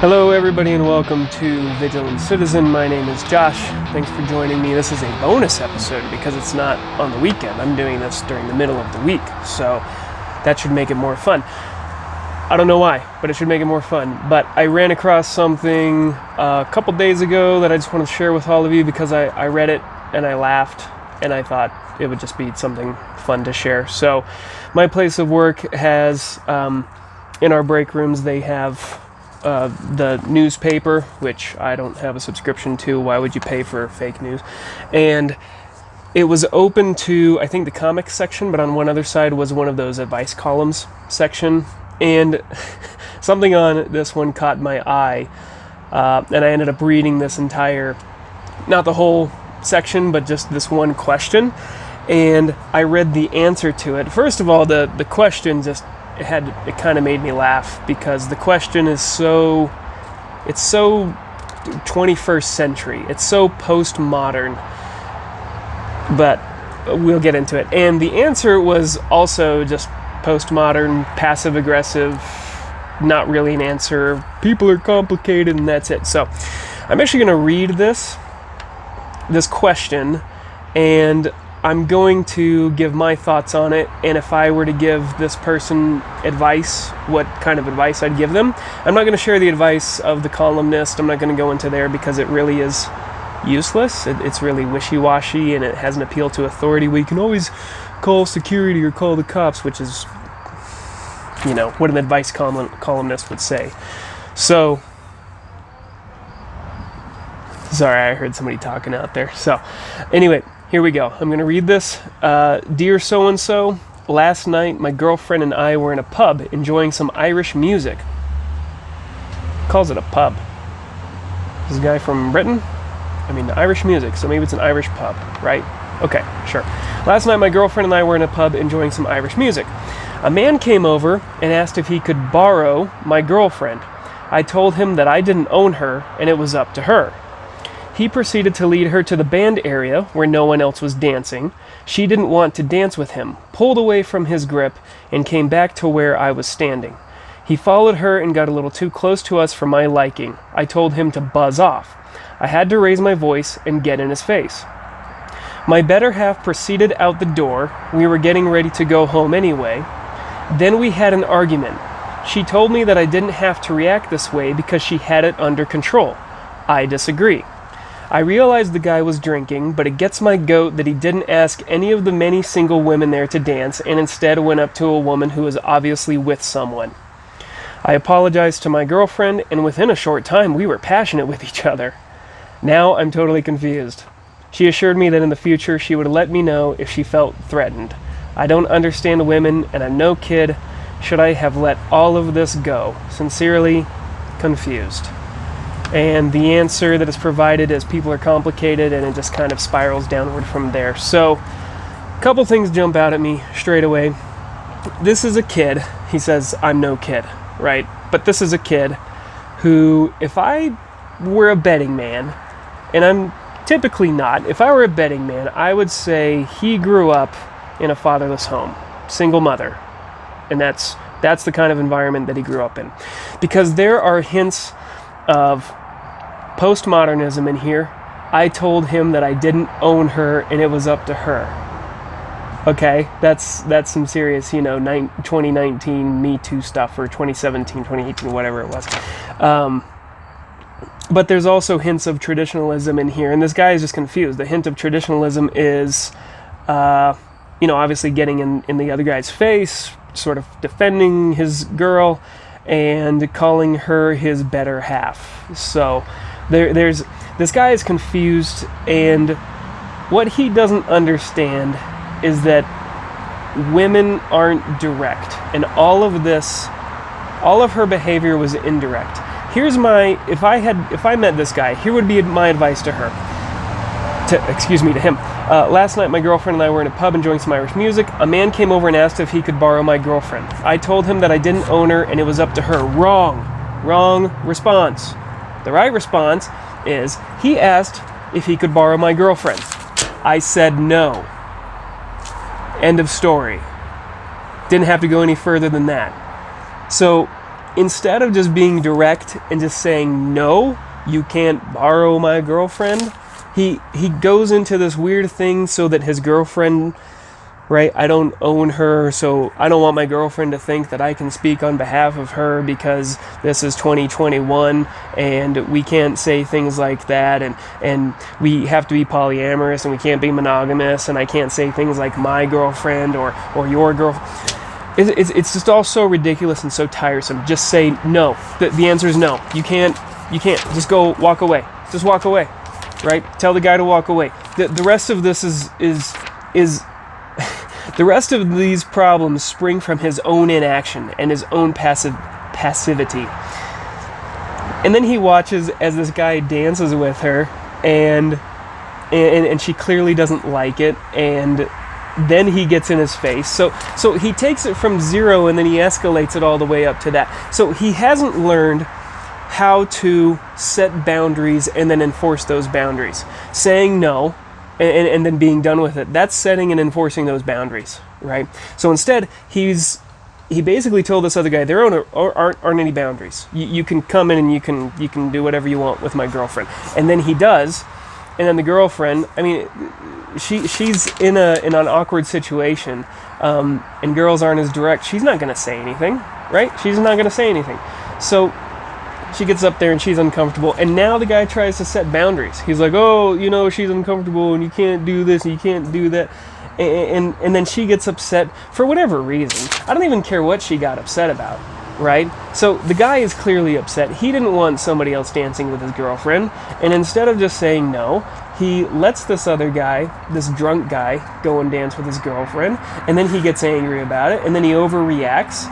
Hello everybody and welcome to Vigilant Citizen. My name is Josh. Thanks for joining me. This is a bonus episode because it's not on the weekend. I'm doing this during the middle of the week, so that should make it more fun. I don't know why, but it should make it more fun. But I ran across something a couple days ago that I just want to share with all of you because I read it and I laughed and I thought it would just be something fun to share. So my place of work has, in our break rooms, they have the newspaper, which I don't have a subscription to. Why would you pay for fake news? And it was open to, I think, the comics section, but on one other side was one of those advice columns section. And something on this one caught my eye, and I ended up reading this entire, not the whole section, but just this one question. And I read the answer to it. First of all, the question just it kind of made me laugh because the question is so 21st century. It's so postmodern, but we'll get into it. And the answer was also just postmodern, passive aggressive, not really an answer. People are complicated and that's it. So I'm actually going to read this question, and I'm going to give my thoughts on it, and if I were to give this person advice, what kind of advice I'd give them. I'm not going to share the advice of the columnist. I'm not going to go into there because it really is useless. It's really wishy-washy, and it has an appeal to authority. We can always call security or call the cops, which is, what an advice columnist would say. So, sorry, I heard somebody talking out there. So, anyway, here we go. I'm going to read this. Dear so-and-so, last night my girlfriend and I were in a pub enjoying some Irish music. Calls it a pub. This guy from Britain? Irish music, so maybe it's an Irish pub, right? Okay, sure. Last night my girlfriend and I were in a pub enjoying some Irish music. A man came over and asked if he could borrow my girlfriend. I told him that I didn't own her and it was up to her. He proceeded to lead her to the band area where no one else was dancing. She didn't want to dance with him, pulled away from his grip, and came back to where I was standing. He followed her and got a little too close to us for my liking. I told him to buzz off. I had to raise my voice and get in his face. My better half proceeded out the door. We were getting ready to go home anyway. Then we had an argument. She told me that I didn't have to react this way because she had it under control. I disagree. I realized the guy was drinking, but it gets my goat that he didn't ask any of the many single women there to dance and instead went up to a woman who was obviously with someone. I apologized to my girlfriend, and within a short time we were passionate with each other. Now I'm totally confused. She assured me that in the future she would let me know if she felt threatened. I don't understand women, and I'm no kid. Should I have let all of this go? Sincerely, confused. And the answer that is provided is people are complicated, and it just kind of spirals downward from there. So, a couple things jump out at me straight away. This is a kid. He says, I'm no kid, right? But this is a kid who, if I were a betting man, and I'm typically not, if I were a betting man, I would say he grew up in a fatherless home, single mother. And that's the kind of environment that he grew up in. Because there are hints of postmodernism in here. I told him that I didn't own her and it was up to her. Okay, that's some serious, 2019 Me Too stuff, or 2017, 2018, whatever it was. But there's also hints of traditionalism in here, and this guy is just confused. The hint of traditionalism is, obviously getting in the other guy's face, sort of defending his girl, and calling her his better half. So there's this guy is confused, and what he doesn't understand is that women aren't direct, and all of her behavior was indirect. Here's if I met this guy, here would be my advice to her. To him. Last night my girlfriend and I were in a pub enjoying some Irish music. A man came over and asked if he could borrow my girlfriend. I told him that I didn't own her and it was up to her. Wrong response. The right response is he asked if he could borrow my girlfriend. I said no. End of story. Didn't have to go any further than that. So instead of just being direct and just saying, no, you can't borrow my girlfriend, he goes into this weird thing so that his girlfriend, right, I don't own her, so I don't want my girlfriend to think that I can speak on behalf of her because this is 2021 and we can't say things like that, and we have to be polyamorous and we can't be monogamous, and I can't say things like my girlfriend or your girlfriend. It's just all so ridiculous and so tiresome. Just say no. The answer is no. You can't. Just go walk away. Just walk away, right? Tell the guy to walk away. The rest of this is the rest of these problems spring from his own inaction and his own passivity. And then he watches as this guy dances with her, and she clearly doesn't like it, and then he gets in his face. So he takes it from 0 and then he escalates it all the way up to that. So he hasn't learned how to set boundaries and then enforce those boundaries. Saying no and then being done with it, that's setting and enforcing those boundaries, right? So instead, he basically told this other guy, there aren't any boundaries. You can come in and you can do whatever you want with my girlfriend. And then he does, and then the girlfriend, I mean, she's in an awkward situation, and girls aren't as direct. She's not going to say anything, right? She's not going to say anything. So she gets up there and she's uncomfortable, and now the guy tries to set boundaries. He's like, oh, she's uncomfortable and you can't do this and you can't do that. And then she gets upset for whatever reason. I don't even care what she got upset about, right? So the guy is clearly upset. He didn't want somebody else dancing with his girlfriend, and instead of just saying no, he lets this other guy, this drunk guy, go and dance with his girlfriend, and then he gets angry about it, and then he overreacts.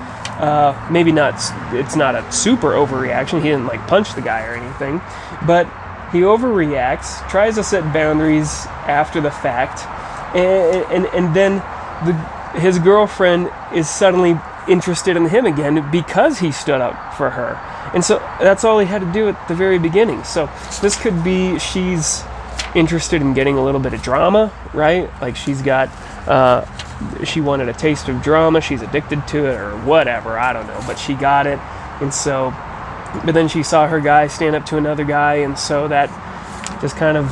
Maybe not, it's not a super overreaction, he didn't like punch the guy or anything, but he overreacts, tries to set boundaries after the fact, and then his girlfriend is suddenly interested in him again because he stood up for her. And so that's all he had to do at the very beginning. So this could be she's interested in getting a little bit of drama, right? Like she's got, she wanted a taste of drama, she's addicted to it or whatever, I don't know, but she got it. And so, but then she saw her guy stand up to another guy, and so that just kind of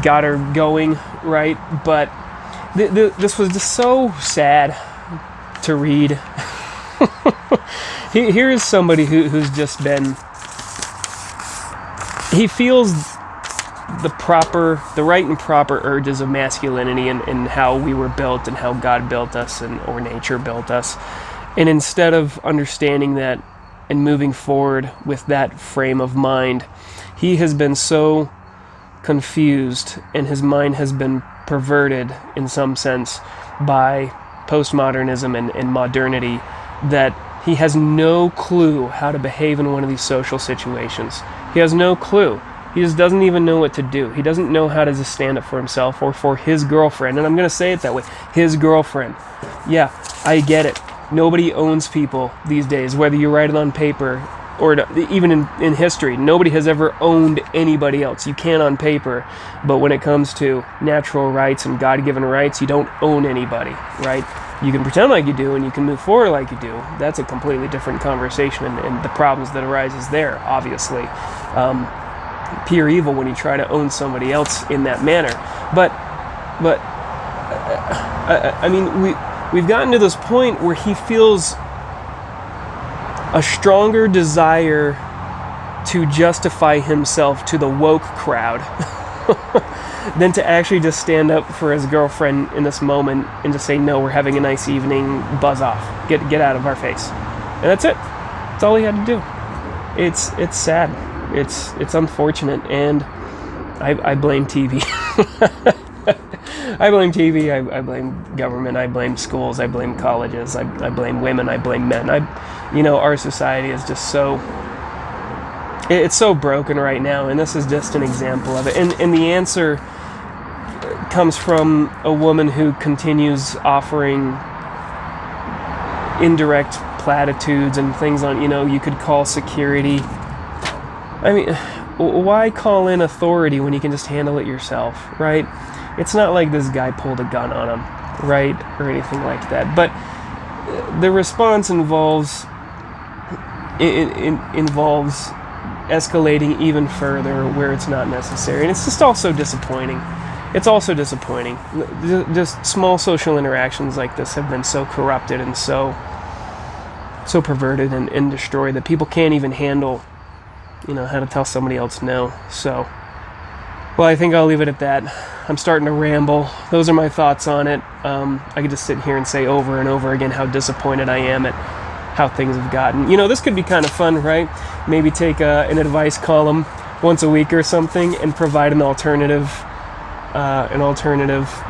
got her going, right? But this was just so sad to read. Here is somebody who's just been, he feels the right and proper urges of masculinity and how we were built and how God built us or nature built us. And instead of understanding that and moving forward with that frame of mind, he has been so confused and his mind has been perverted in some sense by postmodernism and modernity that he has no clue how to behave in one of these social situations. He has no clue. He just doesn't even know what to do. He doesn't know how to just stand up for himself or for his girlfriend. And I'm going to say it that way. His girlfriend. Yeah, I get it. Nobody owns people these days, whether you write it on paper or even in history. Nobody has ever owned anybody else. You can on paper, but when it comes to natural rights and God-given rights, you don't own anybody, right? You can pretend like you do and you can move forward like you do. That's a completely different conversation and the problems that arises there, obviously. Pure evil when you try to own somebody else in that manner. But I mean, we've gotten to this point where he feels a stronger desire to justify himself to the woke crowd than to actually just stand up for his girlfriend in this moment and just say, no, we're having a nice evening, buzz off, get out of our face. And that's it. That's all he had to do. It's sad. It's unfortunate, and I blame TV. I blame TV, I blame government, I blame schools, I blame colleges, I blame women, I blame men. Our society is just so, it's so broken right now, and this is just an example of it. And the answer comes from a woman who continues offering indirect platitudes and things on, you could call security. I mean, why call in authority when you can just handle it yourself, right? It's not like this guy pulled a gun on him, right? Or anything like that. But the response involves it involves escalating even further where it's not necessary. And it's just also disappointing. It's also disappointing. Just small social interactions like this have been so corrupted and so perverted and destroyed that people can't even handle, how to tell somebody else no. So, well, I think I'll leave it at that. I'm starting to ramble. Those are my thoughts on it. I could just sit here and say over and over again how disappointed I am at how things have gotten. This could be kind of fun, right? Maybe take an advice column once a week or something and provide an alternative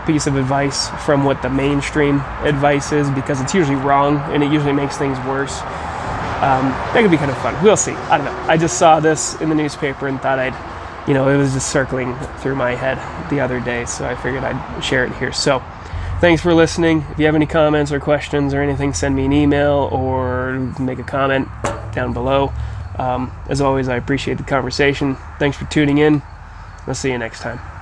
piece of advice from what the mainstream advice is, because it's usually wrong and it usually makes things worse. That could be kind of fun. We'll see. I don't know. I just saw this in the newspaper and thought it was just circling through my head the other day, so I figured I'd share it here. So, thanks for listening. If you have any comments or questions or anything, send me an email or make a comment down below. As always, I appreciate the conversation. Thanks for tuning in. I'll see you next time.